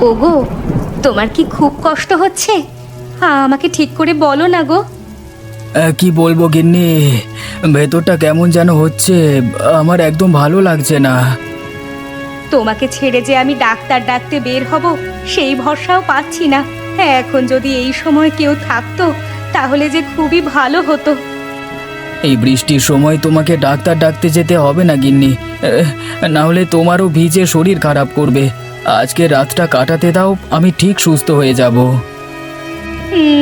ওগো, তোমার কি খুব কষ্ট হচ্ছে? আমাকে ঠিক করে বলো না গো। কি বলবো গিন্নি, ভেতরটা কেমন যেন হচ্ছে, আমার একদম ভালো লাগছে না। তোমাকে ছেড়ে যে আমি ডাক্তার ডাকতে বের হব সেই ভরসাও পাচ্ছি না। এখন যদি এই সময় কেউ থাকতো তাহলে যে খুবই ভালো হতো। এই বৃষ্টির সময় তোমাকে ডাক্তার ডাকতে যেতে হবে না গিন্নি, না হলে তোমারও ভিজে শরীর খারাপ করবে। আজকে রাতটা কাটাতে দাও, আমি ঠিক সুস্থ হয়ে যাব।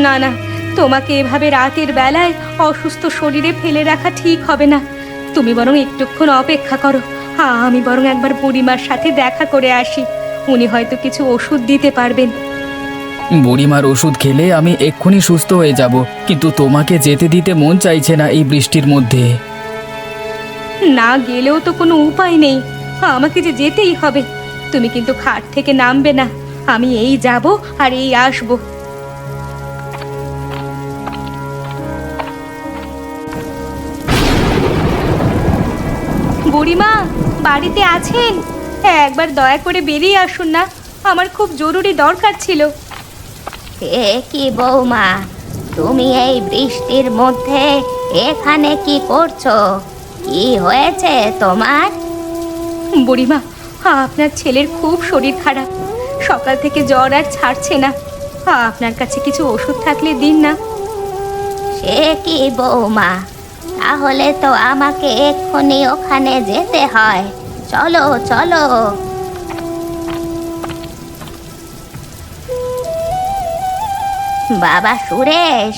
না না, তোমাকে এভাবে রাতের বেলায় অসুস্থ শরীরে ফেলে রাখা ঠিক হবে না। তুমি বরং একটুক্ষণ অপেক্ষা করো। আমি বরং একবার বুড়িমার সাথে দেখা করে আসি। উনি হয়তো কিছু ওষুধ দিতে পারবেন। বুড়িমার ওষুধ খেলে আমি এক্ষুনি সুস্থ হয়ে যাব, কিন্তু তোমাকে যেতে দিতে মন চাইছে না এই বৃষ্টির মধ্যে। না গেলেও তো কোনো উপায় নেই, আমাকে যে যেতেই হবে। তুমি কিন্তু খাট থেকে নামবে না। আমি এই যাব আর এই আসবো। বুড়িমা, বাড়িতে আছেন? একবার দয়া করে বেরিয়ে আসুন না, আমার খুব জরুরি দরকার ছিল। এ কি বৌমা, তুমি এই বৃষ্টির মধ্যে এখানে কি করছো? কি হয়েছে তোমার? বুড়িমা, আপনার ছেলের খুব শরীর খারাপ, সকাল থেকে জ্বর আর ছাড়ছে না। আপনার কাছে কিছু ওষুধ থাকলে দিন না। সে কি বৌমা, তাহলে তো আমাকে এক্ষুনি ওখানে যেতে হয়। চলো চলো। বাবা সুরেশ,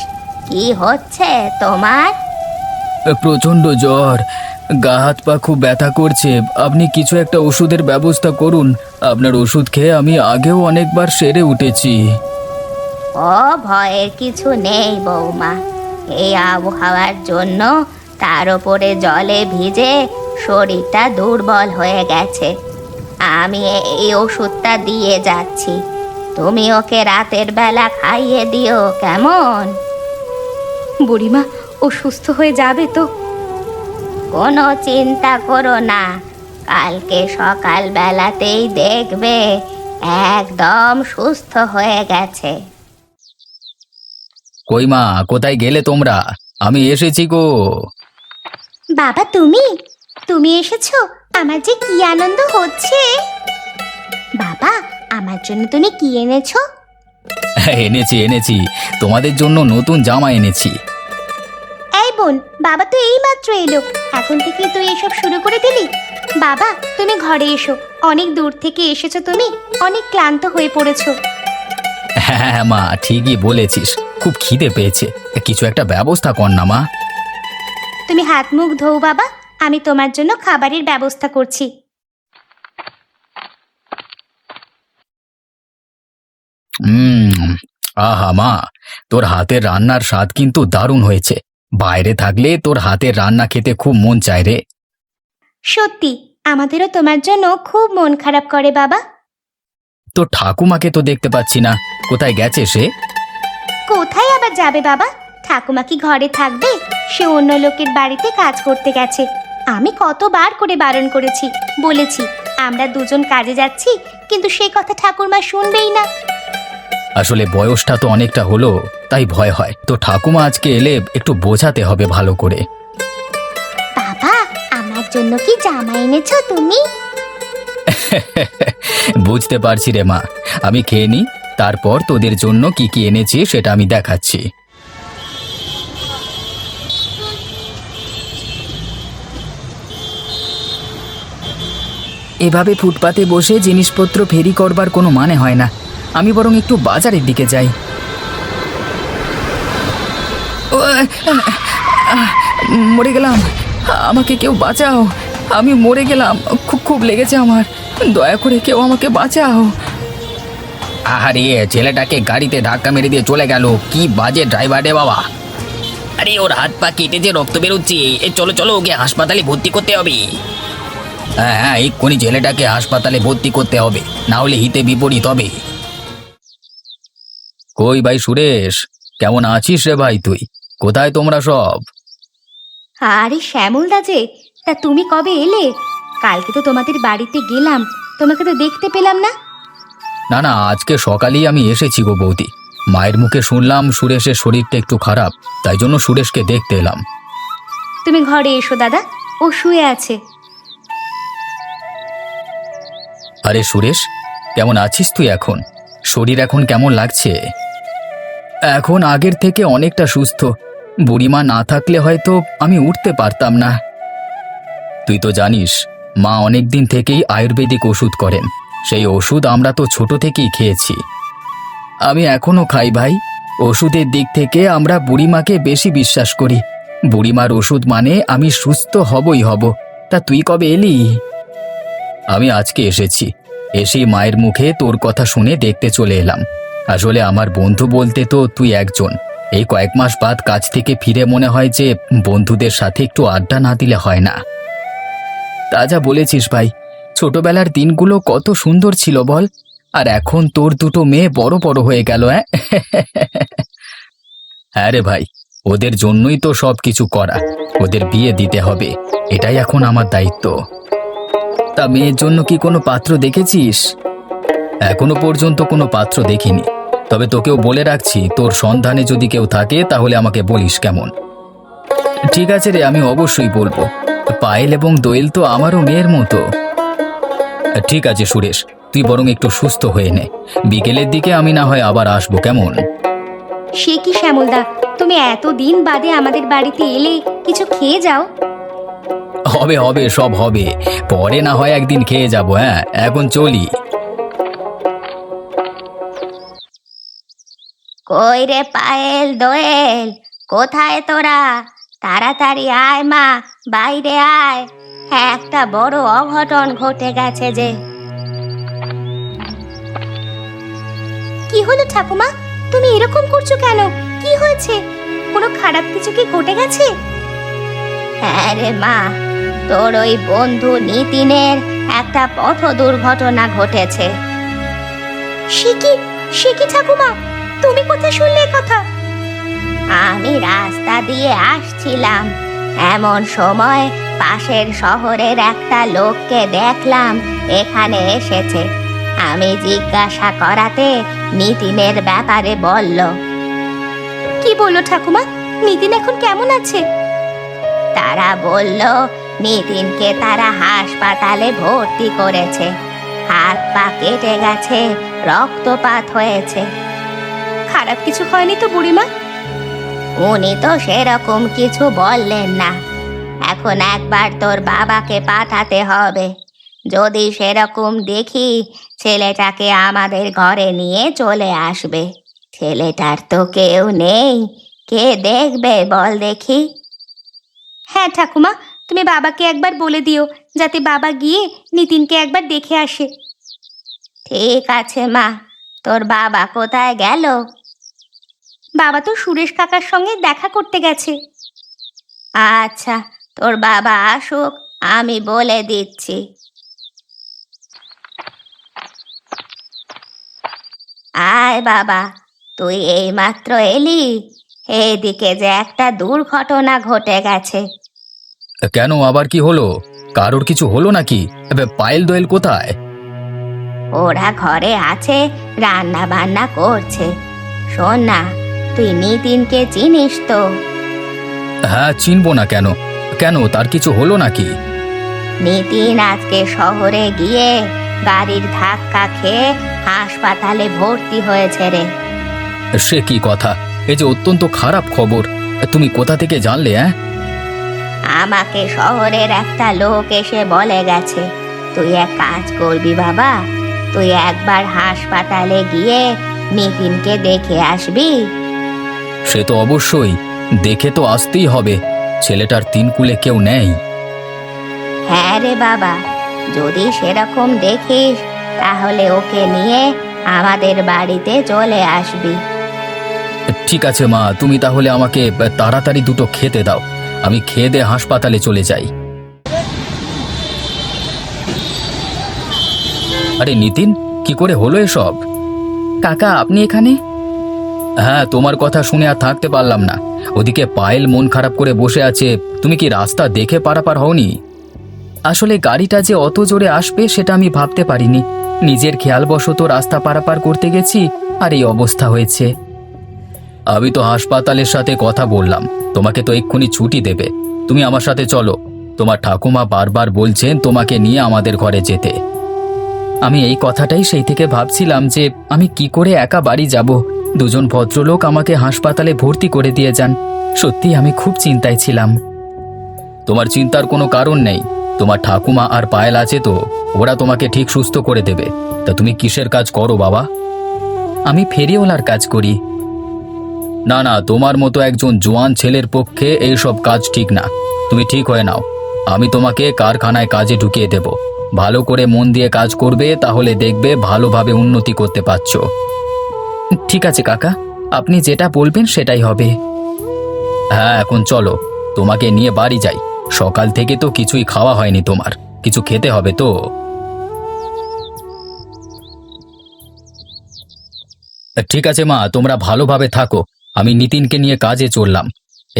কি হচ্ছে তোমার? প্রচণ্ড জ্বর, গা হাত পা খুব ব্যথা করছে। আপনি কিছু একটা ওষুধের ব্যবস্থা করুন। আপনার ওষুধ খেয়ে আমি আগেও অনেকবার সেরে উঠেছি। ও ভয়ের কিছু নেই বৌমা, এই আবহাওয়ার জন্য তার উপরে জলে ভিজে শরীরটা দুর্বল হয়ে গেছে। আমি এই ওষুধটা দিয়ে যাচ্ছি, তুমি ওকে রাতের বেলা খাইয়ে দিও, কেমন? বুড়িমা, ও সুস্থ হয়ে যাবে তো? কোনো চিন্তা করো না, কালকে সকাল বেলাতেই দেখবে একদম সুস্থ হয়ে গেছে। কই মা, কোথায় গেলে তোমরা? আমি এসেছি গো। বাবা তুমি তুমি এসেছো, আমার যে কি আনন্দ হচ্ছে। বাবা, আমার জন্য তুমি কি এনেছো? এনেছি এনেছি, তোমাদের জন্য নতুন জামা এনেছি। এই বোন, বাবা তো এইমাত্র এলো, এখন থেকে তুই এসব শুরু করে দিলি? বাবা তুমি ঘরে এসো, অনেক দূর থেকে এসেছো, তুমি অনেক ক্লান্ত হয়ে পড়েছো। হ্যাঁ মা, ঠিকই বলেছিস, খুব খিদে পেয়েছে। কিছু একটা ব্যবস্থা কর না মা। তুমি হাত মুখ ধোও বাবা, আমি তোমার জন্য খাবারের ব্যবস্থা করছি। হুম, আহা মা, তোর হাতের রান্নার স্বাদ কিন্তু দারুণ হয়েছে। বাইরে থাকলে তোর হাতের রান্না খেতে খুব মন চায় রে। সত্যি, আমাদেরও তোমার জন্য খুব মন খারাপ করে বাবা। তোর ঠাকুমাকে তো দেখতে পাচ্ছি না, কোথায় গেছে সে? কোথায় আবার যাবে বাবা, ঠাকুমা কি ঘরে থাকবে? সে অন্য লোকের বাড়িতে কাজ করতে গেছে। আমি কতবার করে বারণ করেছি, বলেছি আমরা দুজন কাজে যাচ্ছি, কিন্তু সে কথা ঠাকুরমা শুনবেই না। আসলে বয়সটা তো অনেকটা হলো, তাই ভয় হয়। তো ঠাকুমা আজকে এলে একটু বোঝাতে হবে ভালো করে। বাবা, আমার জন্য কি জামা এনেছো তুমি? বুঝতে পারছি রে মা, আমি খেয়ে নি, তারপর তোদের জন্য কি কি এনেছি সেটা আমি দেখাচ্ছি। এভাবে ফুটপাতে বসে জিনিসপত্র ফেরি করবার কোনো মানে হয় না। আমি বরং একটু বাজারের দিকে যাই। মরে গেলাম, আমাকে কেউ বাঁচাও, আমি মরে গেলাম, খুব খুব লেগেছে আমার, দয়া করে কেউ আমাকে বাঁচাও। আরে ছেলেটাকে গাড়িতে ধাক্কা মেরে দিয়ে চলে গেল, কি বাজে ড্রাইভার রে বাবা। আরে ওর হাত পা কেটে যে রক্ত বেরোচ্ছে, চলো চলো ওকে হাসপাতালে ভর্তি করতে হবে। হ্যাঁ হ্যাঁ, এক্ষুনি ছেলেটাকে হাসপাতালে ভর্তি করতে হবে, না হলে হিতে বিপরীত হবে। কই ভাই সুরেশ, কেমন আছিস রে ভাই তুই? কোথায় তোমরা সব? আরে শ্যামল দা যে, তা তুমি কবে এলে? কালকে তো তোমাদের বাড়িতে গেলাম, তোমাকে তো দেখতে পেলাম না। না না, আজকে সকালেই আমি এসেছি গো বৌদি। মায়ের মুখে শুনলাম সুরেশের শরীরটা একটু খারাপ, তাই জন্য সুরেশকে দেখতে এলাম। তুমি ঘরে এসো দাদা, ও শুয়ে আছে। আরে সুরেশ, কেমন আছিস তুই এখন? শরীর এখন কেমন লাগছে? এখন আগের থেকে অনেকটা সুস্থ। বুড়িমা না থাকলে হয়তো আমি উঠতে পারতাম না। তুই তো জানিস, মা অনেক দিন থেকেই আয়ুর্বেদিক ওষুধ করেন। সেই ওষুধ আমরা তো ছোট থেকেই খেয়েছি। আমি এখনো খাই ভাই। ওষুধের দিক থেকে আমরা বুড়িমাকে বেশি বিশ্বাস করি। বুড়িমার ওষুধ মানে আমি সুস্থ হবই হব। তা তুই কবে এলি? আমি আজকে এসেছি। এসেই মায়ের মুখে তোর কথা শুনে দেখতে চলে এলাম। আসলে আমার বন্ধু বলতে তো তুই একজন। এই কয়েক মাস বাদ কাজ থেকে ফিরে মনে হয় যে বন্ধুদের সাথে একটু আড্ডা না দিলে হয় না। তা যা বলেছিস ভাই, ছোটবেলার দিনগুলো কত সুন্দর ছিল বল। আর এখন তোর দুটো মেয়ে বড় বড় হয়ে গেল। হ্যাঁ রে ভাই, ওদের জন্যই তো সব কিছু করা। ওদের বিয়ে দিতে হবে, এটাই এখন আমার দায়িত্ব। তা মেয়ের জন্য কি কোনো পাত্র দেখেছিস? এখনো পর্যন্ত কোনো পাত্র দেখিনি, তবে তোকেও বলে রাখছি, তোর সন্ধানে যদি কেউ থাকে তাহলে আমাকে বলিস, কেমন? ঠিক আছে রে, আমি অবশ্যই বলবো। পায়েল এবং দোয়েল তো আমারও মেয়ের মতো। ঠিক আছে সুরেশ, তুই বরং একটু সুস্থ হয়ে নে। বিকেলের দিকে আমি না হয় আবার আসবো, কেমন? সে কি শ্যামলদা, তুমি এতদিন বাদে আমাদের বাড়িতে এলে, কিছু খেয়ে যাও। হবে হবে, সব হবে। পরে না হয় একদিন খেয়ে যাবো। হ্যাঁ, এখন চলি। কই রে পায়েল, দোয়েল, কোথায় তোরা? তাড়াতাড়ি আয় মা, বাইরে আয়। একটা বড় অঘটন ঘটে গেছে যে। কি হলো ঠাকুমা, তুমি এরকম করছো কেন? কি হয়েছে? কোনো খারাপ কিছু কি ঘটে গেছে? হ্যাঁ রে মা, তোর ওই বন্ধু নিতিনের একটা পথ দুর্ঘটনা ঘটেছে। সে কি ঠাকুমা, তুমি কোথায় শুনলে এ কথা? আমি রাস্তা দিয়ে আসছিলাম, এমন সময় পাশের শহরের একটা লোককে দেখলাম এখানে এসেছে। আমি জিজ্ঞাসা করাতে নিতিনের ব্যাপারে বলল। কি বললো ঠাকুমা? নিতিন এখন কেমন আছে? তারা বলল নিতিনকে তারা হাসপাতালে ভর্তি করেছে। হাত পা কেটে গেছে, রক্তপাত হয়েছে। খারাপ কিছু হয়নি তো বুড়িমা? উনি তো সেরকম কিছু বললেন না। এখন একবার তোর বাবাকে পাঠাতে হবে। যদি সেরকম দেখি, ছেলেটাকে আমাদের ঘরে নিয়ে চলে আসবে। ছেলেটার তো কেউ নেই, কে দেখবে বল দেখি? হ্যাঁ ঠাকুমা, তুমি বাবাকে একবার বলে দিও যাতে বাবা গিয়ে নিতিনকে একবার দেখে আসে। ঠিক আছে মা, তোর বাবা কোথায় গেল? বাবা তো সুরেশ কাকার সঙ্গে দেখা করতে গেছে। আচ্ছা, তোর বাবা আসুক, আমি বলে দিচ্ছি। আয় বাবা, তুই এইমাত্র এলি? এইদিকে যে একটা দুর্ঘটনা ঘটে গেছে। কেন, আবার কি হলো? কারোর কিছু হলো নাকি? পায়েল দোয়েল কোথায়? ওরা ঘরে আছে, রান্না বান্না করছে। শোন না, তুই নিতিনকে চিনিস তো? হ্যাঁ, চিনবো না কেন? কেন, তার কিছু হলো নাকি? নিতিন আজকে শহরে গিয়ে গাড়ির ধাক্কা খেয়ে হাসপাতালে ভর্তি হয়েছে রে। সে কি কথা? এ যে অত্যন্ত খারাপ খবর। তুমি কোথা থেকে জানলে? আমাকে শহরের একটা লোক এসে বলে গেছে। তুই এক কাজ করবি বাবা, তুই একবার হাসপাতালে গিয়ে নিতিনকে দেখে আসবি। সে তো অবশ্যই, দেখে তো আসতেই হবে। ছেলেটার তিন কুলে কেউ নেই। হ্যাঁ রে বাবা, যদি সেরকম দেখিস তাহলে ওকে নিয়ে আমাদের বাড়িতে চলে আসবি। ঠিক আছে মা, তুমি তাহলে আমাকে তাড়াতাড়ি দুটো খেতে দাও। আমি খেয়ে দিয়ে হাসপাতালে চলে যাই। আরে নিতিন, কি করে হলো এসব? কাকা, আপনি এখানে? হ্যাঁ, তোমার কথা শুনে আর থাকতে পারলাম না। ওদিকে পায়েল মন খারাপ করে বসে আছে। তুমি কি রাস্তা দেখে পারাপার হওনি? আসলে গাড়িটা যে অত জোরে আসবে সেটা আমি ভাবতে পারিনি। নিজের খেয়ালবশত রাস্তা পারাপার করতে গেছি আর এই অবস্থা হয়েছে। আমি তো হাসপাতালের সাথে কথা বললাম, তোমাকে তো এক্ষুনি ছুটি দেবে। তুমি আমার সাথে চলো, তোমার ঠাকুমা বারবার বলছেন তোমাকে নিয়ে আমাদের ঘরে যেতে। আমি এই কথাটাই সেই থেকে ভাবছিলাম যে আমি কি করে একা বাড়ি যাব। দুজন ভদ্রলোক আমাকে হাসপাতালে ভর্তি করে দিয়ে যান। সত্যি আমি খুব চিন্তায় ছিলাম। তোমার চিন্তার কোনো কারণ নেই, তোমার ঠাকুমা আর পায়েল আছে তো, ওরা তোমাকে ঠিক সুস্থ করে দেবে। তা তুমি কিসের কাজ করো বাবা? আমি ফেরিওয়ালার কাজ করি। না না, তোমার মতো একজন জোয়ান ছেলের পক্ষে এইসব কাজ ঠিক না। তুমি ঠিক হয়ে নাও, আমি তোমাকে কারখানায় কাজে ঢুকিয়ে দেব। ভালো করে মন দিয়ে কাজ করবে, তাহলে দেখবে ভালোভাবে উন্নতি করতে পারছো। ঠিক আছে কাকা, আপনি যেটা বলবেন সেটাই হবে। হ্যাঁ, এখন চলো, তোমাকে নিয়ে বাড়ি যাই। সকাল থেকে তো কিছুই খাওয়া হয়নি, তোমার কিছু খেতে হবে তো। ঠিক আছে মা, তোমরা ভালোভাবে থাকো। আমি নিতিনকে নিয়ে কাজে চললাম।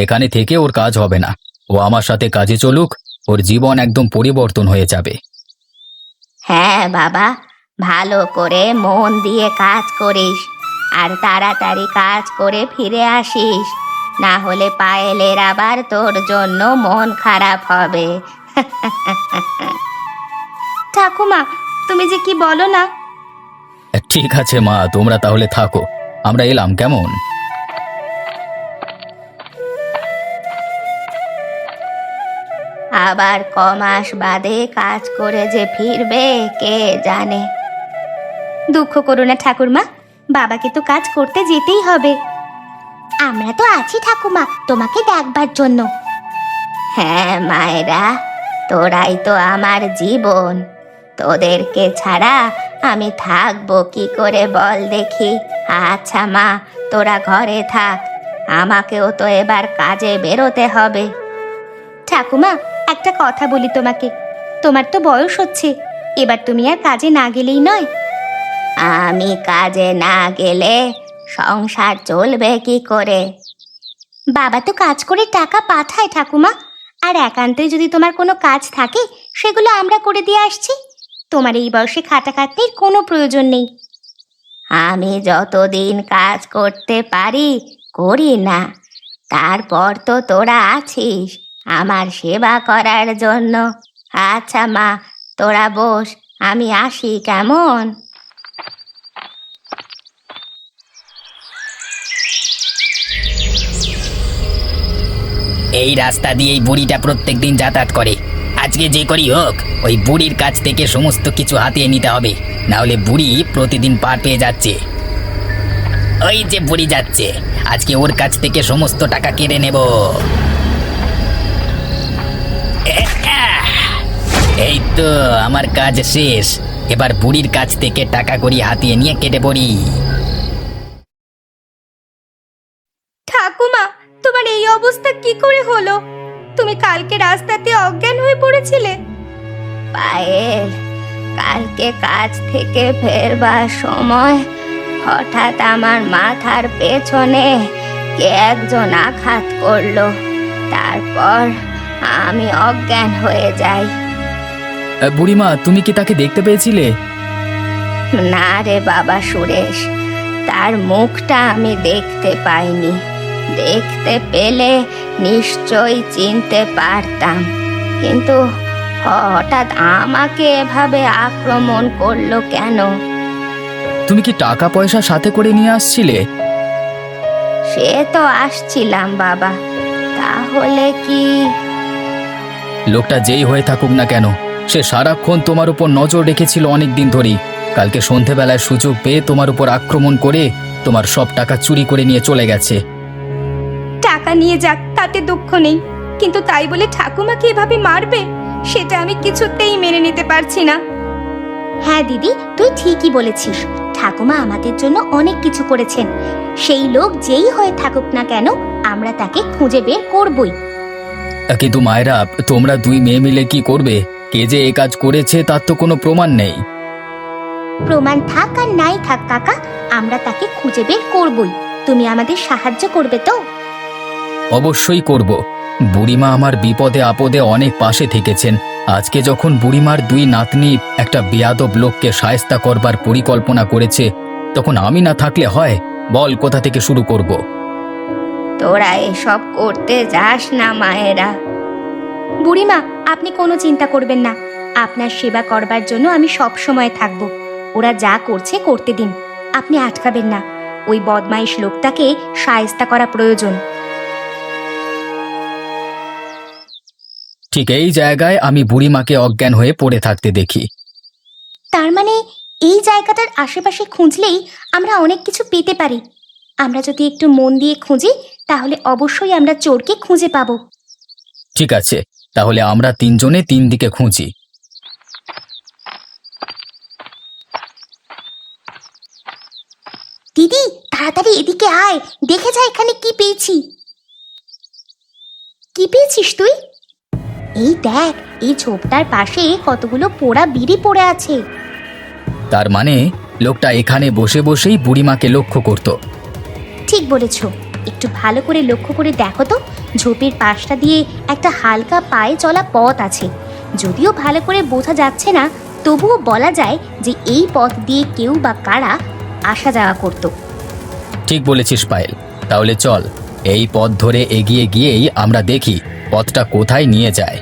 এখানে থেকে ওর কাজ হবে না, ও আমার সাথে কাজে চলুক, ওর জীবন একদম পরিবর্তন হয়ে যাবে। হ্যাঁ বাবা, ভালো করে মন দিয়ে কাজ করিস আর তাড়াতাড়ি কাজ করে ফিরে আসিস, না হলে পায়েলের আবার তোর জন্য মন খারাপ হবে। ঠাকুমা, তুমি যে কি বলো না। ঠিক আছে মা, তোমরা তাহলে থাকো, আমরা এলাম কেমন। আবার কমাস বাদে কাজ করে যে ফিরবে কে জানে। দুঃখ করো না ঠাকুরমা, বাবাকে তো কাজ করতে যেতেই হবে। আমরা তো আছি ঠাকুমা তোমাকে দেখবার জন্য। হ্যাঁ মায়েরা, তোরাই তো আমার জীবন। তোদেরকে ছাড়া আমি থাকবো কি করে বল দেখি। আচ্ছা মা, তোরা ঘরে থাক, আমাকেও তো এবার কাজে বেরোতে হবে। ঠাকুমা, একটা কথা বলি তোমাকে, তোমার তো বয়স হচ্ছে, এবার তুমি আর কাজে না গেলেই নয়। আমি কাজে না গেলে সংসার চলবে কি করে? বাবা তো কাজ করে টাকা পাঠায় ঠাকুমা, আর একান্তে যদি তোমার কোনো কাজ থাকে সেগুলো আমরা করে দিয়ে আসছি। তোমার এই বয়সে খাটাখাটনির কোনো প্রয়োজন নেই। আমি যতদিন কাজ করতে পারি করি না, তারপর তো তোরা আছিস আমার সেবা করার জন্য। আচ্ছা মা, তোরা বস, আমি আসি কেমন। এই রাস্তা দিয়ে এই বুড়িটা প্রত্যেকদিন যাতায়াত করে। আজকে যে করি হোক, ওই বুড়ির কাছ থেকে সমস্ত কিছু হাতিয়ে নিতে হবে, না হলে বুড়ি প্রতিদিন পার পেয়ে যাচ্ছে। ওই যে বুড়ি যাচ্ছে, আজকে ওর কাছ থেকে সমস্ত টাকা কেড়ে নেব। এই তো আমার কাজ শেষ, এবার বুড়ির কাছ থেকে টাকা করি হাতিয়ে নিয়ে কেটে পড়ি। ঠাকুমা, তোমার এই অবস্থা কি করে হলো? তুমি কালকে রাস্তাতে অজ্ঞান হয়ে পড়েছিলে। পায়েল, কালকে কাজ থেকে ফেরবার সময় হঠাৎ আমার মাথার পেছনে কে একজন আঘাত করলো, তারপর আমি অজ্ঞান হয়ে যাই। বুড়িমা, তুমি কি তাকে দেখতে পেয়েছিলে? না রে বাবা সুরেশ, তার মুখটা আমি দেখতে পাইনি। দেখতে পেলে নিশ্চয়ই চিনতে পারতাম, কিন্তু হঠাৎ আমাকে এভাবে আক্রমণ করলো কেন? তুমি কি টাকা পয়সা সাথে করে নিয়ে আসছিলে? সে তো আসছিলাম বাবা, তাহলে কি? লোকটা যেই হয়ে থাকুক না কেন, সে সারাক্ষণ তোমার উপর নজর রেখেছিল অনেক দিন ধরেই। কালকে সন্ধেবেলায় সুযোগ পেয়ে তোমার উপর আক্রমণ করে তোমার সব টাকা চুরি করে নিয়ে চলে গেছে। টাকা নিয়ে যাক, তাতে দুঃখ নেই, কিন্তু তাই বলে ঠাকুমাকে এভাবে মারবে, সেটা আমি কিছুতেই মেনে নিতে পারছি না। হ্যাঁ দিদি, তুই ঠিকই বলেছিস। ঠাকুমা আমাদের জন্য অনেক কিছু করেছেন। সেই লোক যেই হয়ে থাকুক না কেন, আমরা তাকে খুঁজে বের করবই। কিন্তু মায়েরা, তোমরা দুই মেয়ে মিলে কি করবে? কে যে এ কাজ করেছে তার তো কোনো প্রমাণ নেই। প্রমাণ থাক আর নাই থাক কাকা, আমরা তাকে খুঁজে বের করবই। তুমি আমাদের সাহায্য করবে তো? অবশ্যই করব। বুড়িমা আমার বিপদে আপদে অনেক পাশে থেকেছেন। আজকে যখন বুড়িমার দুই নাতনি একটা বেয়াদব লোককে শায়েস্তা করবার পরিকল্পনা করেছে, তখন আমি না থাকলে হয়? বল কোথা থেকে শুরু করব? তোরা এসব করতে যাস না মায়েরা। বুড়িমা, আপনি কোনো চিন্তা করবেন না। আপনার সেবা করবার জন্য আমি সব সময় থাকব। ওরা যা করছে করতে দিন, আপনি আটকাবেন না। ওই বদমাইশ লোকটাকে শায়েস্তা করা প্রয়োজন। ঠিক এই জায়গায় আমি বুড়িমাকে অজ্ঞান হয়ে পড়ে থাকতে দেখি। তার মানে এই জায়গাটার আশেপাশে খুঁজলেই আমরা অনেক কিছু পেতে পারি। আমরা যদি একটু মন দিয়ে খুঁজি তাহলে অবশ্যই আমরা চোরকে খুঁজে পাবো। ঠিক আছে, তাহলে আমরা তিনজনে তিন দিকে খুঁজি। দিদি, তাড়াতাড়ি এদিকে আয়, দেখে যা এখানে কি পেয়েছি। কি পেয়েছিস তুই? এই দেখ, এই ঝোপটার পাশে কতগুলো পোড়া বিড়ি পড়ে আছে। তার মানে লোকটা এখানে বসে বসেই বুড়িমাকে লক্ষ্য করত। ঠিক বলেছ। একটু ভালো করে লক্ষ্য করে দেখো তো, ঝোপের পাশটা দিয়ে একটা হালকা পায়ে চলা পথ আছে। যদিও ভালো করে বোঝা যাচ্ছে না, তবুও বলা যায় যে এই পথ দিয়ে কেউ বা কারা আসা যাওয়া করত। ঠিক বলেছিস পায়েল, তাহলে চল এই পথ ধরে এগিয়ে গিয়েই আমরা দেখি পথটা কোথায় নিয়ে যায়।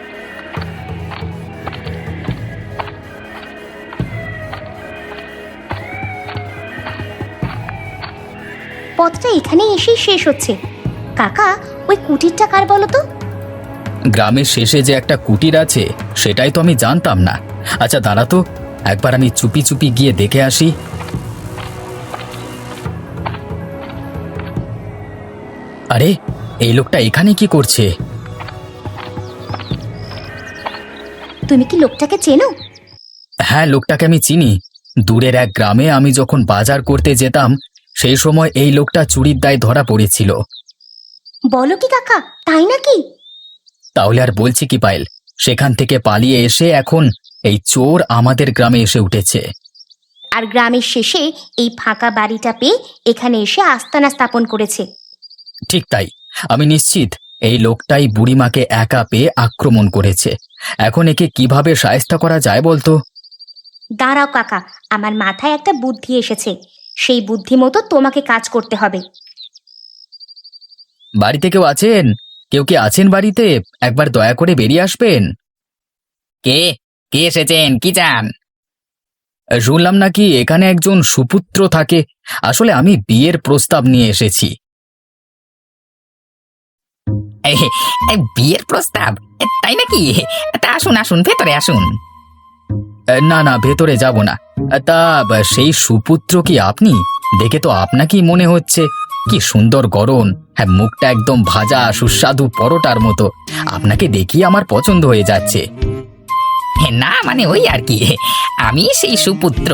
পথটা এখানেই এসেই শেষ হচ্ছে। কাকা, ওই কুটিরটা কার বলো তো? গ্রামের শেষে যে একটা কুটির আছে সেটাই তো আমি জানতাম না। আচ্ছা দাঁড়া তো, একবার আমি চুপি চুপি গিয়ে দেখে আসি। আরে, এই লোকটা এখানে কি করছে? তুমি কি লোকটাকে চেনো? হ্যাঁ, লোকটাকে আমি চিনি। দূরের এক গ্রামে আমি যখন বাজার করতে যেতাম সেই সময় এই লোকটা চুরির দায়ে ধরা পড়েছিল। বলো কি কাকা, তাই নাকি? তাহলে আর বলছি কি পায়েল, সেখান থেকে পালিয়ে এসে এখন এই চোর আমাদের গ্রামে এসে উঠেছে। আর গ্রামের শেষে এই ফাঁকা বাড়িটা পেয়ে এখানে এসে আস্তানা স্থাপন করেছে। ঠিক তাই, আমি নিশ্চিত এই লোকটাই বুড়িমাকে একা পেয়ে আক্রমণ করেছে। এখন একে কিভাবে শায়েস্তা করা যায় বলতো? দাঁড়াও কাকা, আমার মাথায় একটা বুদ্ধি এসেছে। সেই বুদ্ধি মতো তোমাকে কাজ করতে হবে। বাড়িতে কেউ আছেন? কেউ কি আছেন বাড়িতে? একবার দয়া করে বেরিয়ে আসবেন। কে কে এসেছেন? কি চান? শুনলাম নাকি এখানে একজন সুপুত্র থাকে। আসলে আমি বিয়ের প্রস্তাব নিয়ে এসেছি। এই, এই বিয়ের প্রস্তাব? তাই নাকি? তা আসুন আসুন, ভেতরে আসুন। না না, ভেতরে যাব না। তা সেই সুপুত্র কি আপনি? দেখে তো আপনাকেই মনে হচ্ছে। কি সুন্দর গড়ন, হ্যাঁ, মুখটা একদম ভাজা সুস্বাদু পরোটার মতো। আপনাকে দেখি আমার পছন্দ হয়ে যাচ্ছে। না মানে ওই আর কি, আমি সেই সুপুত্র।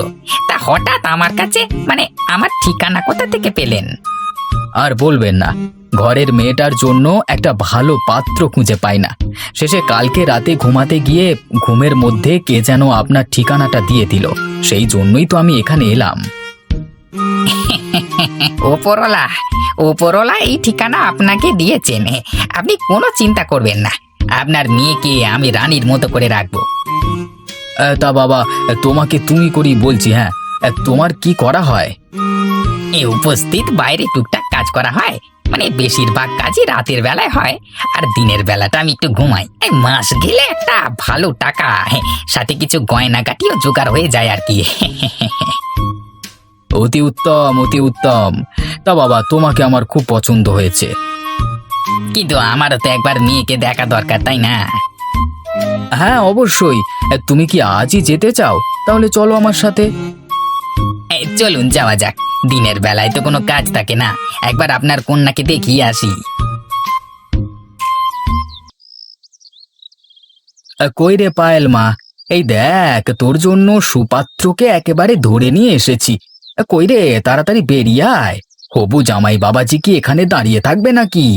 তা হঠাৎ আমার কাছে, মানে আমার ঠিকানা কোথা থেকে পেলেন? আর বলবেন না, ঘরের মেয়েটার জন্য একটা ভালো পাত্র খুঁজে পাই না। শেষে কালকে রাতে ঘুমাতে গিয়ে ঘুমের মধ্যে কে যেন আপনার ঠিকানাটা দিয়ে দিল। সেই জন্যই তো আমি এখানে এলাম। ওপরওয়ালা ওপরওয়ালা এই ঠিকানা আপনাকে দিয়েছেন। আপনি কোনো চিন্তা করবেন না, আপনার মেয়েকে আমি রানীর মতো করে রাখবো। তা বাবা, তোমাকে তুমি করি বলছি। হ্যাঁ, তোমার কি করা হয়? এই উপস্থিত বাইরে টুকটাক কাজ করা হয়, মানে বেশিরভাগ কাজই রাতের বেলায় হয়, আর দিনের বেলাটা আমি একটু ঘুমাই। এই মাস গেলে একটা ভালো টাকা, সাথে কিছু গয়নাগাটিও জোগাড় হয়ে যায় আর কি। অতি উত্তম, অতি উত্তম। তা বাবা, তোমাকে আমার খুব পছন্দ হয়েছে। কিন্তু আমারও তো একবার মেয়েকে দেখা দরকার, তাই না? হ্যাঁ অবশ্যই। তুমি কি আজই যেতে চাও? তাহলে চলো আমার সাথে। এই চলুন যাওয়া যাক, দিনের বেলায় তো কোনো কাজ থাকে না। একবার আপনার কন্যাকে দেখিয়ে আসি। কই রে পায়েল মা, এই দেখ তোর জন্য সুপাত্রকে একেবারে ধরে নিয়ে এসেছি। কই রে, তাড়াতাড়ি বেরিয়ে আয়। হবু জামাই বাবাজি কি এখানে দাঁড়িয়ে থাকবে নাকি?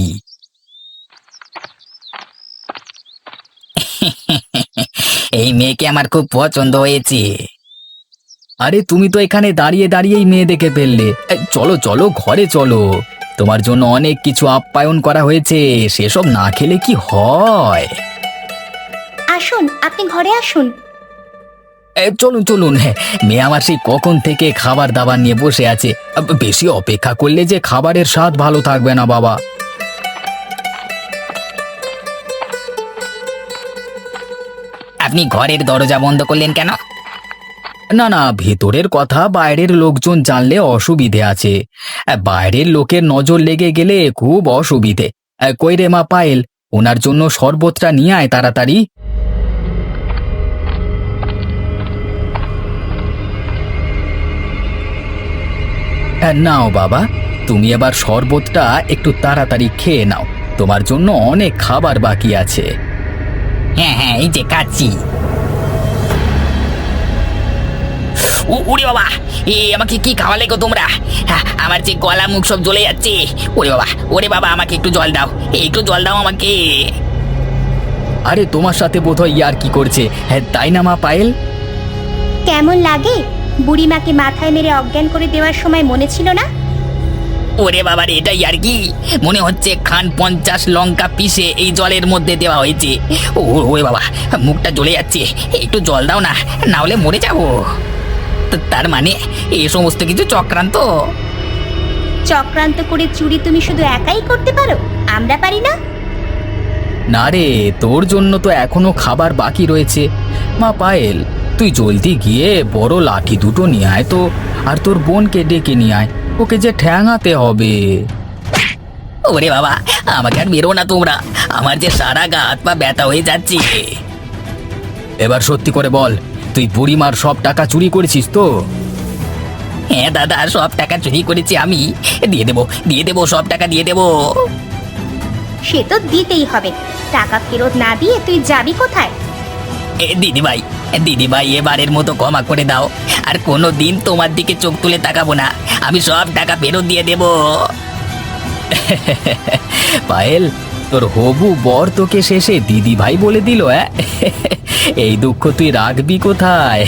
এই মেয়েকে আমার খুব পছন্দ হয়েছে। আরে তুমি তো এখানে দাঁড়িয়ে দাঁড়িয়েই মেয়ে দেখে ফেললে। চলো চলো, ঘরে চলো। তোমার জন্য অনেক কিছু আপ্যায়ন করা হয়েছে, সেসব না খেলে কি হয়? আসুন, আপনি ঘরে আসুন। চলুন চলুন, হ্যাঁ, মেয়ে আমার সেই কখন থেকে খাবার দাবার নিয়ে বসে আছে। বেশি অপেক্ষা করলে যে খাবারের স্বাদ ভালো থাকবে না বাবা। আপনি ঘরের দরজা বন্ধ করলেন কেন? না না, ভেতরের কথা বাইরের লোকজন জানলে অসুবিধে আছে। বাইরের লোকের নজর লেগে গেলে খুব অসুবিধে। কই রে মা পায়েল, ওনার জন্য শরবতটা নিয়ে আয় তাড়াতাড়ি। নাও বাবা, তুমি এবার শরবতটা একটু তাড়াতাড়ি খেয়ে নাও, তোমার জন্য অনেক খাবার বাকি আছে। হ্যাঁ হ্যাঁ, এই যে খাচ্ছি। ওরে বাবা, আমাকে কি খাওয়ালে গো তোমরা? আমার যে গলা মুখ সব জ্বলে যাচ্ছে। ওরে বাবা, আমাকে একটু জল দাও, একটু জল দাও আমাকে। আরে তোমার সাথে বোধহয় ইয়ার কি করছে, হ্যাঁ তাই না মা পায়েল? কেমন লাগে? বুড়িমাকে মাথায় মেরে অজ্ঞান করে দেওয়ার সময় মনে ছিল না? ওরে বাবা রে, এটাই আর কি মনে হচ্ছে খান 50 লঙ্কা পিষে এই জলের মধ্যে দেওয়া হয়েছে। ওরে বাবা, মুখটা জ্বলে যাচ্ছে, একটু জল দাও না, না হলে মরে যাবো। তার মানে এই সমস্ত কিছু চক্রান্ত? চক্রান্ত করে চুরি তুমি শুধু একাই করতে পারো, আমরা পারি না? না রে, তোর জন্য তো এখনো খাবার বাকি রয়েছে। মা পায়েল, তুই জলদি গিয়ে বড় লাঠি দুটো নিয়ে আয় তো, আর তোর বোনকে ডেকে নিয়ে আয়, ওকে যে ঠ্যাঙাতে হবে। ওরে বাবা, আমাকে আর বেরো না তোমরা, আমার যে সারা গা হাত পা ব্যথা হয়ে যাচ্ছে। এবার সত্যি করে বল, তুই বুড়িমার সব টাকা চুরি করেছিস তো? হ্যাঁ দাদা, সব টাকা চুরি করেছি আমি। দিয়ে দেবো, সব টাকা দিয়ে দেবো। সে তো দিতেই হবে, টাকা ফেরত না দিয়ে তুই যাবি কোথায়? দিদিভাই, এবারের মতো ক্ষমা করে দাও, আর কোনো দিন তোমার দিকে চোখ তুলে তাকাবো না, আমি সব টাকা ফেরত দিয়ে দেবো। পায়েল, তোর হবু বর তোকে শেষে দিদি ভাই বলে দিল, এই দুঃখ তুই রাখবি কোথায়?